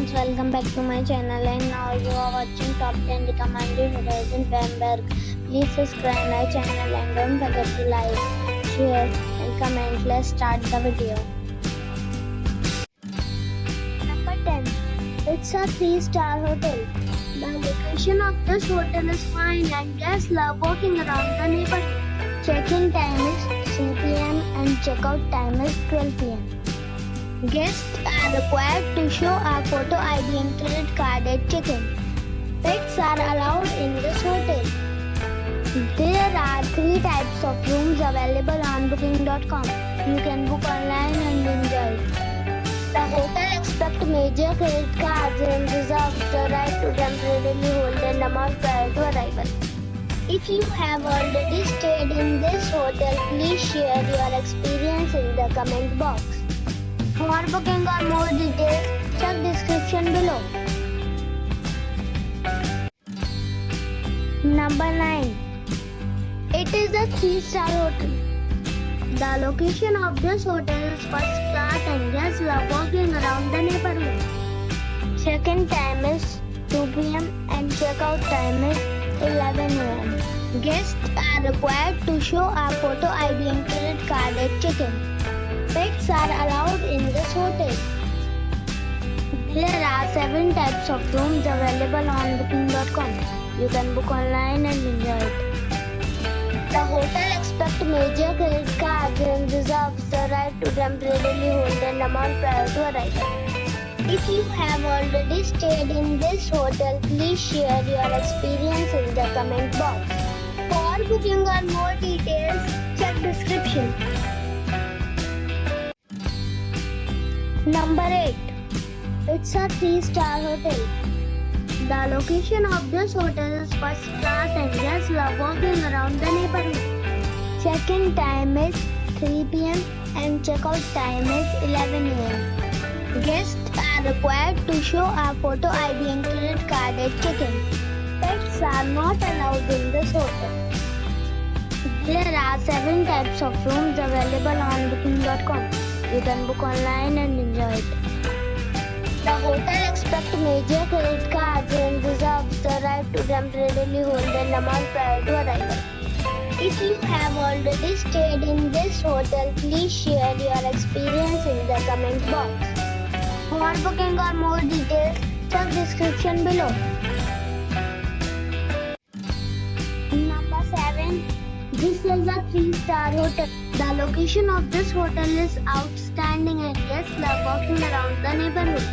friends, welcome back to my channel, and now you are watching top 10 recommended hotels in Bamberg. Please subscribe my channel and don't forget to like, share and comment. Let's start the video. Number 10. It's a 3-star hotel. The location of this hotel is fine and guests love walking around the neighborhood. Check-in time is 3 p.m. and check-out time is 12 p.m. Guests are required to show a photo ID and credit card at check-in. Pets are allowed in this hotel. There are 3 types of rooms available on booking.com. You can book online and enjoy it. The hotel accepts major credit cards and reserves the right to temporarily hold an amount prior to arrival. If you have already stayed in this hotel, please share your experience in the comment box. For booking or more details, check description below. Number 9. It is a 3-star hotel. The location of this hotel is first class and guests love walking around the neighborhood. Check-in time is 2 p.m. and check-out time is 11 a.m. Guests are required to show a photo ID and credit card at check-in. Pets are allowed in this hotel. There are 7 types of rooms available on booking.com. You can book online and enjoy it. The hotel accepts major credit cards and reserves the right to temporarily hold an amount prior to arrival. If you have already stayed in this hotel, please share your experience in the comment box. For booking or more details, check description. Number 8. It's a 3-star hotel. The location of this hotel is first class and guests love walking around the neighborhood. Check-in time is 3 p.m. and check-out time is 11 a.m. Guests are required to show a photo ID and credit card at check-in. Pets are not allowed in this hotel. There are 7 types of rooms available on booking.com. You can book online and enjoy it. The hotel accepts major credit cards and reserves the right to temporarily hold an amount prior to arrival. If you have already stayed in this hotel, please share your experience in the comment box. For booking or more details, check description below. Number 7. This is a 3-star hotel. The location of this hotel is outstanding and guests love walking around the neighborhood.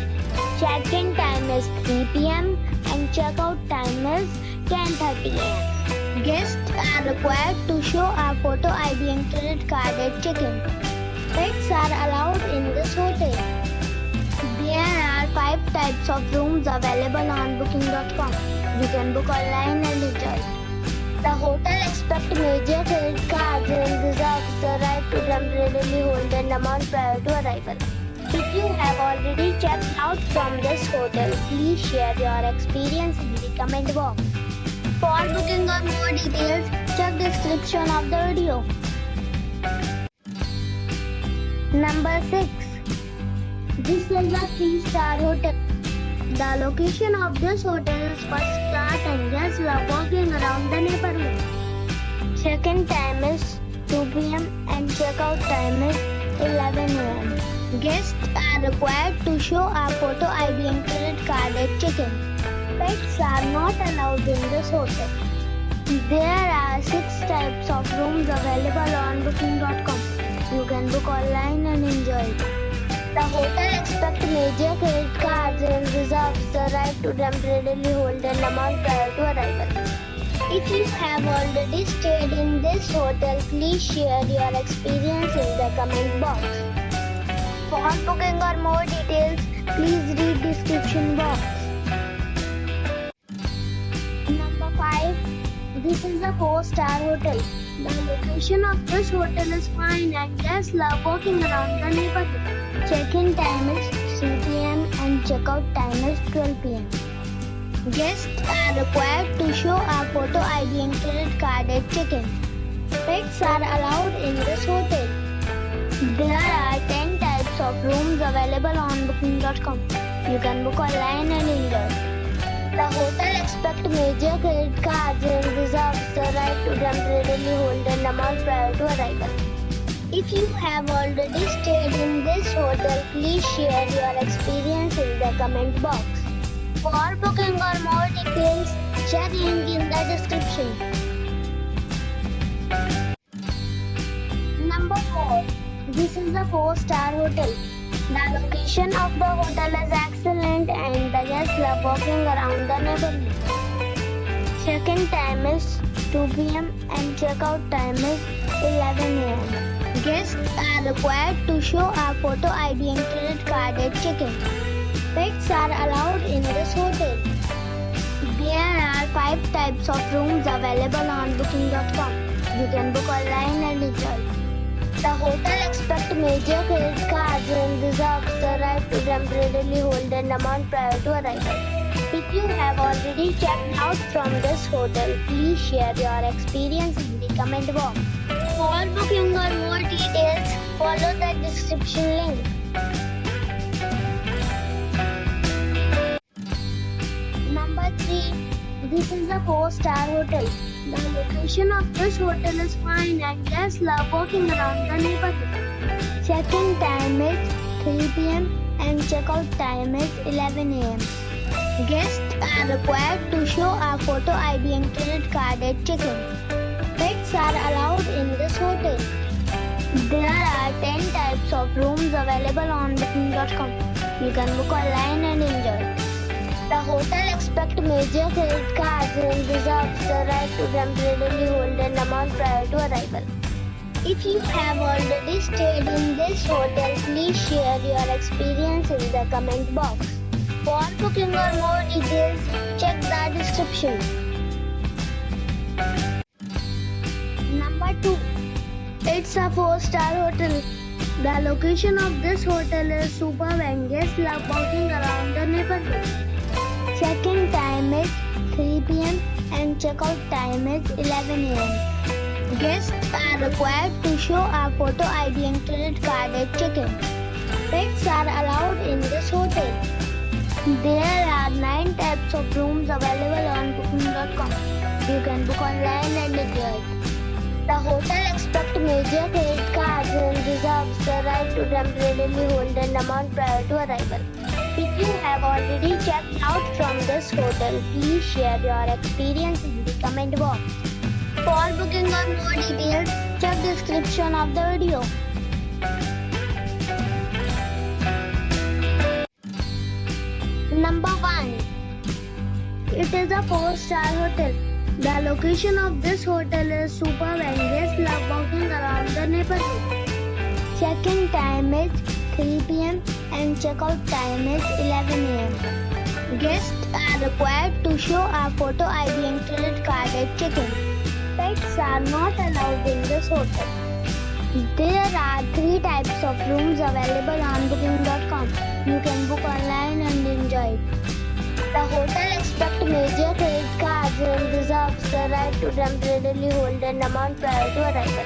Check-in time is 3 p.m. and check-out time is 10:30 a.m. Guests are required to show a photo ID and credit card at check-in. Pets are allowed in this hotel. There are 5 types of rooms available on booking.com. You can book online and enjoy it. The hotel accepts major credit cards and reserves the right to temporarily hold an amount prior to arrival. If you have already checked out from this hotel, please share your experience in the comment box. For booking or more details, check description of the video. Number 6. This is a 3-star hotel. The location of this hotel is first class and guests love walking around the neighborhood. Check-in time is 2 p.m. and check-out time is 11 a.m. Guests are required to show a photo ID and credit card at check-in. Pets are not allowed in this hotel. There are 6 types of rooms available on booking.com. You can book online and enjoy it. The hotel accepts major credit cards and reserves the right to temporarily hold an amount prior to arrival. If you have already stayed in this hotel, please share your experience in the comment box. For booking or more details, please read description box. Number 5. This is a 4-star hotel. The location of this hotel is fine and guests love walking around the neighborhood. Check-in time is 3 p.m. and check-out time is 12 p.m. Guests are required to show a photo ID and credit card at check-in. Pets are allowed in this hotel. There are 10 types of rooms available on booking.com. You can book online and enjoy. The hotel expects major credit cards and reserves the right to temporarily hold an amount prior to arrival. If you have already stayed in this hotel, please share your experience in the comment box. For booking or more details, check link in the description. Number 4. This is a 4-star hotel. The location of the hotel is excellent and the guests love walking around the neighborhood. Check-in time is 2 p.m. and check-out time is 11 a.m. Guests are required to show a photo ID and credit card at check-in. Pets are allowed in this hotel. There are 5 types of rooms available on booking.com. You can book online and enjoy. The hotel expects major credit cards and reserves the right to temporarily hold an amount prior to arrival. If you have already checked out from this hotel, please share your experience in the comment box. For booking or more details, follow the description link. Number 3. This is a 4-star hotel. The location of this hotel is fine and guests love walking around the neighborhood. Check-in time is 3 p.m. and check-out time is 11 a.m. Guests are required to show a photo ID and credit card at check-in. Pets are allowed in this hotel. There are 10 types of rooms available on booking.com. You can book online and enjoy. The hotel expects major credit cards and reserves the right to temporarily hold an amount prior to arrival. If you have already stayed in this hotel, please share your experience in the comment box. For booking or more details, check the description. Number 2. It's a 4-star hotel. The location of this hotel is superb and guests love walking around the neighborhood. Check-in time is 3 p.m. and check-out time is 11 a.m. Guests are required to show a photo ID and credit card at check-in. Pets are allowed in this hotel. There are 9 types of rooms available on booking.com. You can book online and enjoy. The hotel expects major credit cards and reserves the right to temporarily hold an amount prior to arrival. If you have already checked out from this hotel, please share your experience in the comment box. For booking or more details, check description of the video. Number 1. It is a 4-star hotel. The location of this hotel is superb and guests love walking around the neighborhood. Check-in time is 3 p.m. and check-out time is 11 a.m. Guests are required to show a photo ID and credit card at check-in. Pets are not allowed in this hotel. There are 3 types of rooms available on booking.com. You can book online and enjoy it. The hotel expects major credit cards and reserves the right to temporarily hold an amount prior to arrival.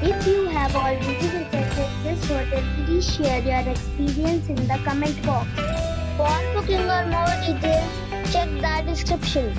If you have already visited this hotel, please share your experience in the comment box. For booking or more details, check the description.